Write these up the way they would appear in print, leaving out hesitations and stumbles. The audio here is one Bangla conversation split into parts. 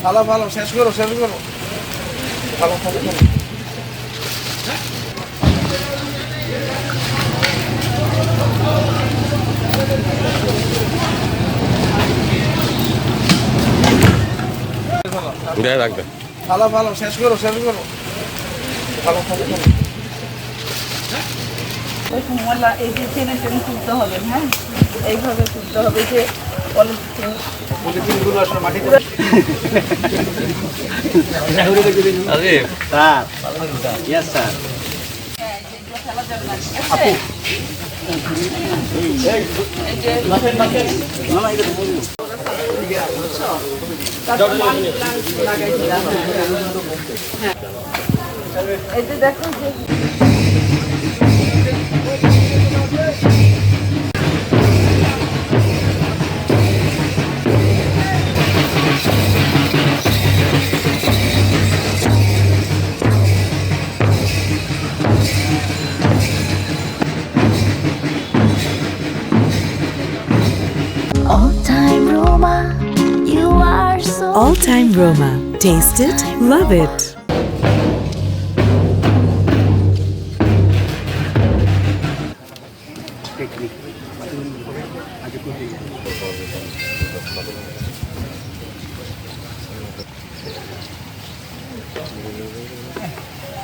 ভালো ভালো শেষ করো ভালো ভালো রাখবে ভালো ভালো শেষ করো ভালো ভালো ময়লা এই যে টেনে টেনে তুলতে হবে, হ্যাঁ এইভাবে তুলতে হবে যে পলিথিনগুলো আসলে মাটিতে আপু এই যে দেখো যে All-time Roma, you are so All-time Roma. Taste it, love it.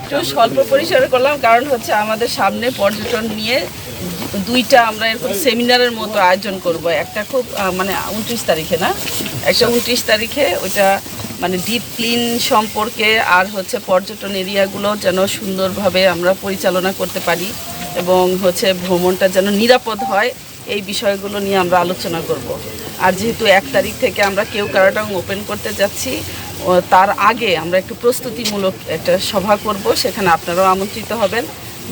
একটু স্বল্প পরিসরে করলাম, কারণ হচ্ছে আমাদের সামনে পর্যটন নিয়ে দুইটা আমরা এরকম সেমিনারের মতো আয়োজন করব। একটা খুব মানে 29 তারিখে না, একটা 29 তারিখে ওইটা মানে ডিপ ক্লিন সম্পর্কে, আর হচ্ছে পর্যটন এরিয়াগুলো যেন সুন্দরভাবে আমরা পরিচালনা করতে পারি এবং হচ্ছে ভ্রমণটা যেন নিরাপদ হয়, এই বিষয়গুলো নিয়ে আমরা আলোচনা করব। আর যেহেতু 1 তারিখ থেকে আমরা কেওক্রাডং ওপেন করতে যাচ্ছি, তার আগে আমরা একটু প্রস্তুতিমূলক একটা সভা করব, সেখানে আপনারাও আমন্ত্রিত হবেন।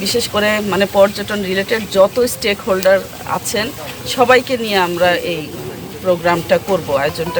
বিশেষ করে মানে পর্যটন রিলেটেড যত স্টেক হোল্ডার আছেন সবাইকে নিয়ে আমরা এই প্রোগ্রামটা করব, আয়োজনটা